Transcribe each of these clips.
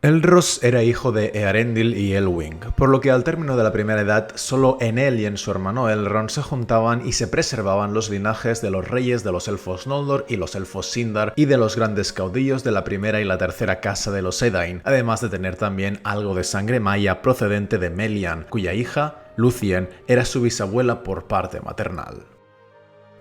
Elros era hijo de Eärendil y Elwing, por lo que al término de la Primera Edad solo en él y en su hermano Elrond se juntaban y se preservaban los linajes de los reyes de los elfos Noldor y los elfos Sindar y de los grandes caudillos de la primera y la tercera casa de los Edain, además de tener también algo de sangre maya procedente de Melian, cuya hija, Lúthien, era su bisabuela por parte maternal.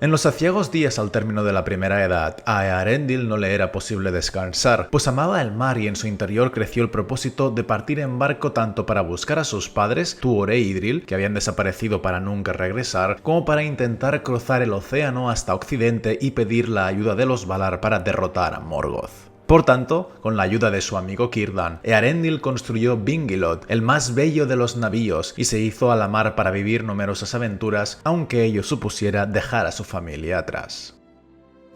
En los aciagos días al término de la Primera Edad, a Eärendil no le era posible descansar, pues amaba el mar y en su interior creció el propósito de partir en barco tanto para buscar a sus padres, Tuor e Idril, que habían desaparecido para nunca regresar, como para intentar cruzar el océano hasta Occidente y pedir la ayuda de los Valar para derrotar a Morgoth. Por tanto, con la ayuda de su amigo Círdan, Eärendil construyó Vingilod, el más bello de los navíos, y se hizo a la mar para vivir numerosas aventuras, aunque ello supusiera dejar a su familia atrás.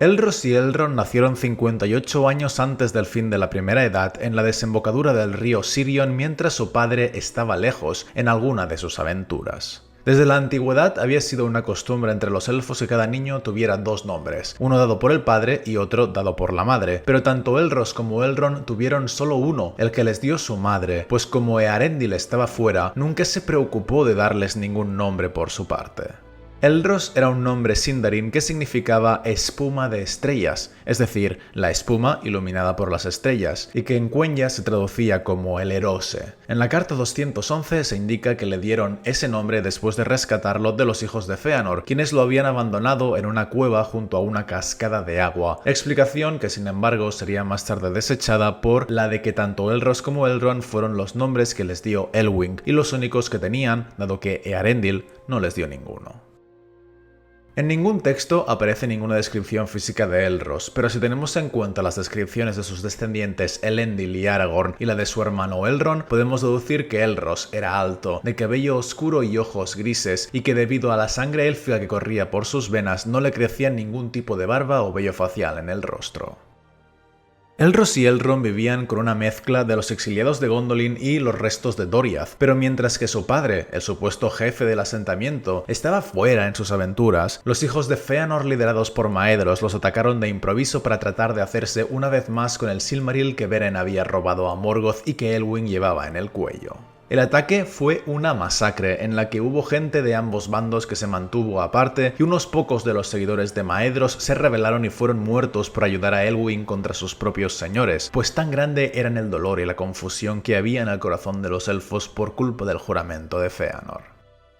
Elros y Elrond nacieron 58 años antes del fin de la Primera Edad en la desembocadura del río Sirion mientras su padre estaba lejos en alguna de sus aventuras. Desde la antigüedad había sido una costumbre entre los elfos que cada niño tuviera dos nombres, uno dado por el padre y otro dado por la madre, pero tanto Elros como Elrond tuvieron solo uno, el que les dio su madre, pues como Eärendil estaba fuera, nunca se preocupó de darles ningún nombre por su parte. Elros era un nombre Sindarin que significaba espuma de estrellas, es decir, la espuma iluminada por las estrellas, y que en Quenya se traducía como el Erose. En la carta 211 se indica que le dieron ese nombre después de rescatarlo de los hijos de Fëanor, quienes lo habían abandonado en una cueva junto a una cascada de agua, explicación que sin embargo sería más tarde desechada por la de que tanto Elros como Elrond fueron los nombres que les dio Elwing, y los únicos que tenían, dado que Eärendil no les dio ninguno. En ningún texto aparece ninguna descripción física de Elros, pero si tenemos en cuenta las descripciones de sus descendientes Elendil y Aragorn y la de su hermano Elrond, podemos deducir que Elros era alto, de cabello oscuro y ojos grises, y que debido a la sangre élfica que corría por sus venas no le crecía ningún tipo de barba o vello facial en el rostro. Elros y Elrond vivían con una mezcla de los exiliados de Gondolin y los restos de Doriath, pero mientras que su padre, el supuesto jefe del asentamiento, estaba fuera en sus aventuras, los hijos de Fëanor liderados por Maedhros los atacaron de improviso para tratar de hacerse una vez más con el Silmaril que Beren había robado a Morgoth y que Elwing llevaba en el cuello. El ataque fue una masacre en la que hubo gente de ambos bandos que se mantuvo aparte y unos pocos de los seguidores de Maedhros se rebelaron y fueron muertos por ayudar a Elwing contra sus propios señores, pues tan grande eran el dolor y la confusión que había en el corazón de los elfos por culpa del juramento de Fëanor.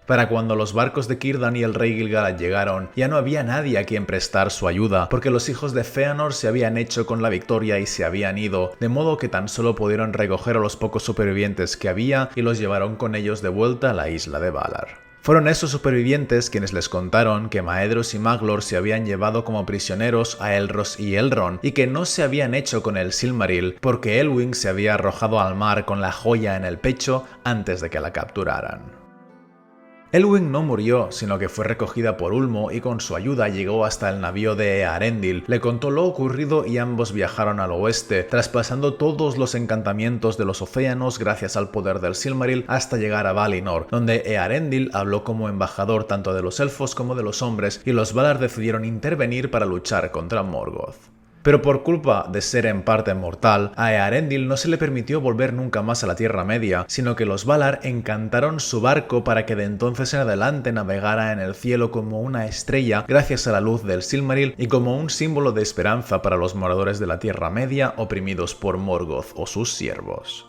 Para cuando los barcos de Círdan y el rey Gil-galad llegaron, ya no había nadie a quien prestar su ayuda, porque los hijos de Fëanor se habían hecho con la victoria y se habían ido, de modo que tan solo pudieron recoger a los pocos supervivientes que había y los llevaron con ellos de vuelta a la isla de Valar. Fueron esos supervivientes quienes les contaron que Maedhros y Maglor se habían llevado como prisioneros a Elros y Elrond y que no se habían hecho con el Silmaril porque Elwing se había arrojado al mar con la joya en el pecho antes de que la capturaran. Elwing no murió, sino que fue recogida por Ulmo y con su ayuda llegó hasta el navío de Eärendil, le contó lo ocurrido y ambos viajaron al oeste, traspasando todos los encantamientos de los océanos gracias al poder del Silmaril hasta llegar a Valinor, donde Eärendil habló como embajador tanto de los elfos como de los hombres y los Valar decidieron intervenir para luchar contra Morgoth. Pero por culpa de ser en parte mortal, a Eärendil no se le permitió volver nunca más a la Tierra Media, sino que los Valar encantaron su barco para que de entonces en adelante navegara en el cielo como una estrella gracias a la luz del Silmaril y como un símbolo de esperanza para los moradores de la Tierra Media oprimidos por Morgoth o sus siervos.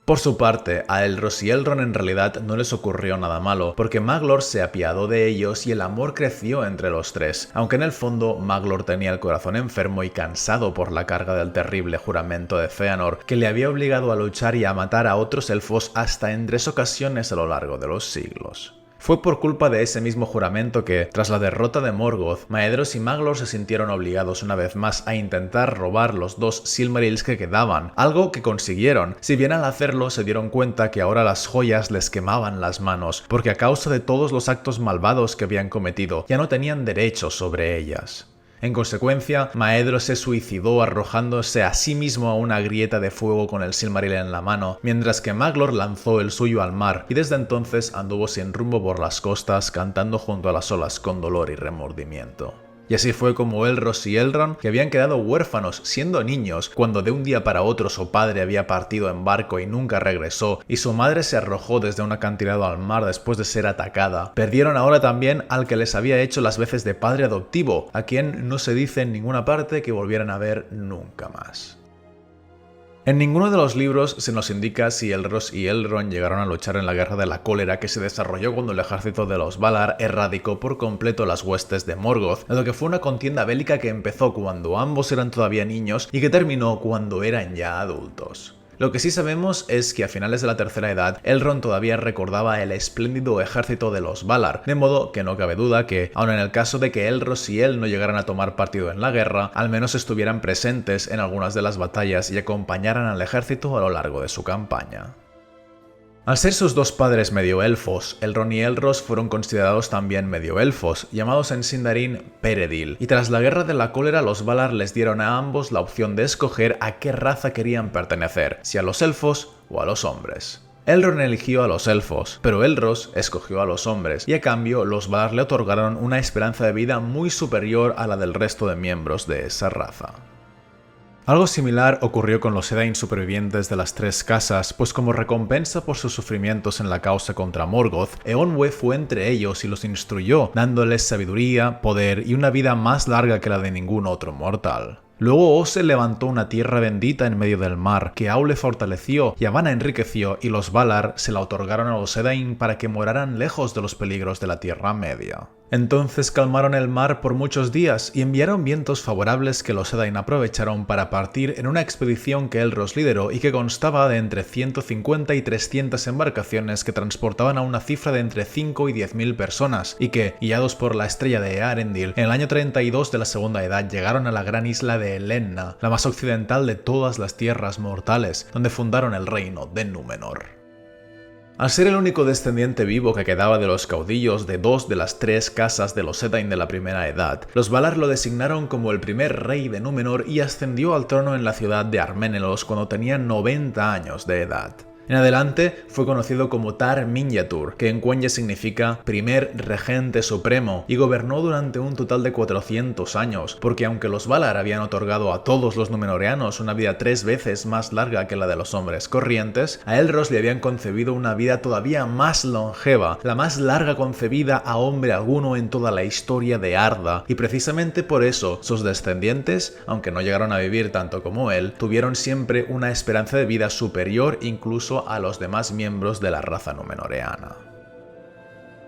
Por su parte, a Elros y Elrond en realidad no les ocurrió nada malo, porque Maglor se apiadó de ellos y el amor creció entre los tres, aunque en el fondo Maglor tenía el corazón enfermo y cansado por la carga del terrible juramento de Fëanor, que le había obligado a luchar y a matar a otros elfos hasta en 3 ocasiones a lo largo de los siglos. Fue por culpa de ese mismo juramento que, tras la derrota de Morgoth, Maedhros y Maglor se sintieron obligados una vez más a intentar robar los 2 Silmarils que quedaban, algo que consiguieron, si bien al hacerlo se dieron cuenta que ahora las joyas les quemaban las manos, porque a causa de todos los actos malvados que habían cometido, ya no tenían derecho sobre ellas. En consecuencia, Maedhros se suicidó arrojándose a sí mismo a una grieta de fuego con el Silmaril en la mano, mientras que Maglor lanzó el suyo al mar y desde entonces anduvo sin rumbo por las costas cantando junto a las olas con dolor y remordimiento. Y así fue como Elros y Elrond, que habían quedado huérfanos siendo niños cuando de un día para otro su padre había partido en barco y nunca regresó, y su madre se arrojó desde un acantilado al mar después de ser atacada, perdieron ahora también al que les había hecho las veces de padre adoptivo, a quien no se dice en ninguna parte que volvieran a ver nunca más. En ninguno de los libros se nos indica si Elros y Elrond llegaron a luchar en la Guerra de la Cólera que se desarrolló cuando el ejército de los Valar erradicó por completo las huestes de Morgoth, dado que fue una contienda bélica que empezó cuando ambos eran todavía niños y que terminó cuando eran ya adultos. Lo que sí sabemos es que a finales de la Tercera Edad, Elrond todavía recordaba el espléndido ejército de los Valar, de modo que no cabe duda que, aun en el caso de que Elros y él no llegaran a tomar partido en la guerra, al menos estuvieran presentes en algunas de las batallas y acompañaran al ejército a lo largo de su campaña. Al ser sus dos padres medioelfos, Elrond y Elros fueron considerados también medioelfos, llamados en Sindarin Peredil, y tras la Guerra de la Cólera los Valar les dieron a ambos la opción de escoger a qué raza querían pertenecer, si a los elfos o a los hombres. Elrond eligió a los elfos, pero Elros escogió a los hombres, y a cambio los Valar le otorgaron una esperanza de vida muy superior a la del resto de miembros de esa raza. Algo similar ocurrió con los Edain supervivientes de las Tres Casas, pues como recompensa por sus sufrimientos en la causa contra Morgoth, Eonwe fue entre ellos y los instruyó, dándoles sabiduría, poder y una vida más larga que la de ningún otro mortal. Luego Ose levantó una tierra bendita en medio del mar, que Aule fortaleció y Avana enriqueció, y los Valar se la otorgaron a los Edain para que moraran lejos de los peligros de la Tierra Media. Entonces calmaron el mar por muchos días y enviaron vientos favorables que los Edain aprovecharon para partir en una expedición que Elros lideró y que constaba de entre 150 y 300 embarcaciones que transportaban a una cifra de entre 5 y 10.000 personas y que, guiados por la estrella de Earendil, en el año 32 de la Segunda Edad llegaron a la gran isla de Elenna, la más occidental de todas las tierras mortales, donde fundaron el reino de Númenor. Al ser el único descendiente vivo que quedaba de los caudillos de dos de las tres casas de los Edain de la Primera Edad, los Valar lo designaron como el primer rey de Númenor y ascendió al trono en la ciudad de Arménelos cuando tenía 90 años de edad. En adelante fue conocido como Tar Minyatur, que en Quenya significa primer regente supremo, y gobernó durante un total de 400 años, porque aunque los Valar habían otorgado a todos los numenoreanos una vida 3 veces más larga que la de los hombres corrientes, a Elros le habían concebido una vida todavía más longeva, la más larga concebida a hombre alguno en toda la historia de Arda, y precisamente por eso sus descendientes, aunque no llegaron a vivir tanto como él, tuvieron siempre una esperanza de vida superior incluso a los demás miembros de la raza numenoreana.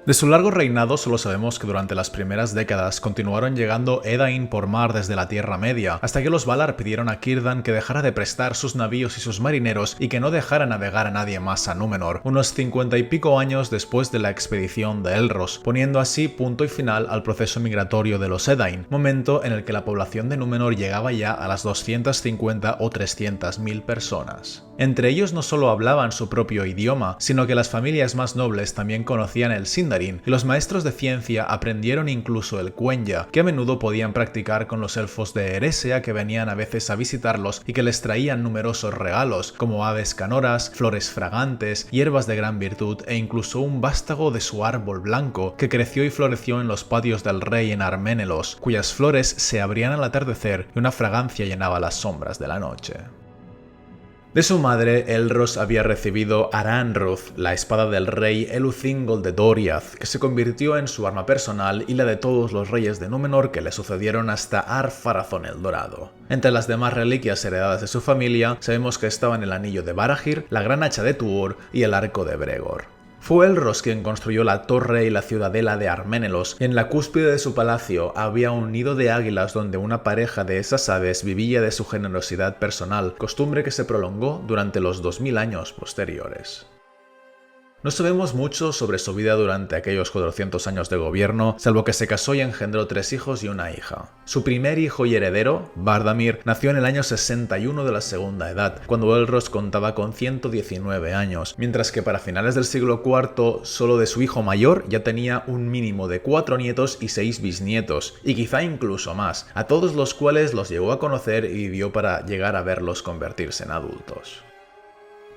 De su largo reinado solo sabemos que durante las primeras décadas continuaron llegando Edain por mar desde la Tierra Media, hasta que los Valar pidieron a Círdan que dejara de prestar sus navíos y sus marineros y que no dejara navegar a nadie más a Númenor, unos 50 y pico años después de la expedición de Elros, poniendo así punto y final al proceso migratorio de los Edain, momento en el que la población de Númenor llegaba ya a las 250 o 300.000 personas. Entre ellos no solo hablaban su propio idioma, sino que las familias más nobles también conocían el Sindarin, y los maestros de ciencia aprendieron incluso el Quenya, que a menudo podían practicar con los elfos de Eressëa que venían a veces a visitarlos y que les traían numerosos regalos, como aves canoras, flores fragantes, hierbas de gran virtud e incluso un vástago de su árbol blanco, que creció y floreció en los patios del rey en Arménelos, cuyas flores se abrían al atardecer y una fragancia llenaba las sombras de la noche. De su madre, Elros había recibido Aranruth, la espada del rey Elúthingol de Doriath, que se convirtió en su arma personal y la de todos los reyes de Númenor que le sucedieron hasta Ar-Pharazôn el Dorado. Entre las demás reliquias heredadas de su familia, sabemos que estaban el anillo de Barahir, la gran hacha de Tuor y el arco de Bregor. Fue Elros quien construyó la torre y la ciudadela de Arménelos, y en la cúspide de su palacio había un nido de águilas donde una pareja de esas aves vivía de su generosidad personal, costumbre que se prolongó durante los 2000 años posteriores. No sabemos mucho sobre su vida durante aquellos 400 años de gobierno, salvo que se casó y engendró 3 hijos y una hija. Su primer hijo y heredero, Vardamir, nació en el año 61 de la Segunda Edad, cuando Elros contaba con 119 años, mientras que para finales del siglo IV, solo de su hijo mayor ya tenía un mínimo de 4 nietos y 6 bisnietos, y quizá incluso más, a todos los cuales los llegó a conocer y vivió para llegar a verlos convertirse en adultos.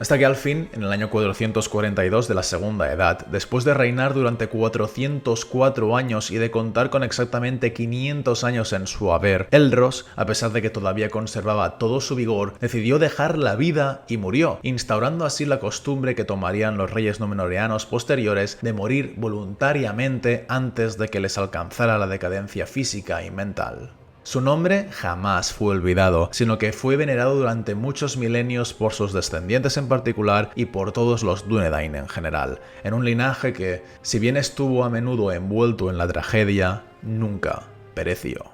Hasta que al fin, en el año 442 de la Segunda Edad, después de reinar durante 404 años y de contar con exactamente 500 años en su haber, Elros, a pesar de que todavía conservaba todo su vigor, decidió dejar la vida y murió, instaurando así la costumbre que tomarían los reyes númenóreanos posteriores de morir voluntariamente antes de que les alcanzara la decadencia física y mental. Su nombre jamás fue olvidado, sino que fue venerado durante muchos milenios por sus descendientes en particular y por todos los Dúnedain en general, en un linaje que, si bien estuvo a menudo envuelto en la tragedia, nunca pereció.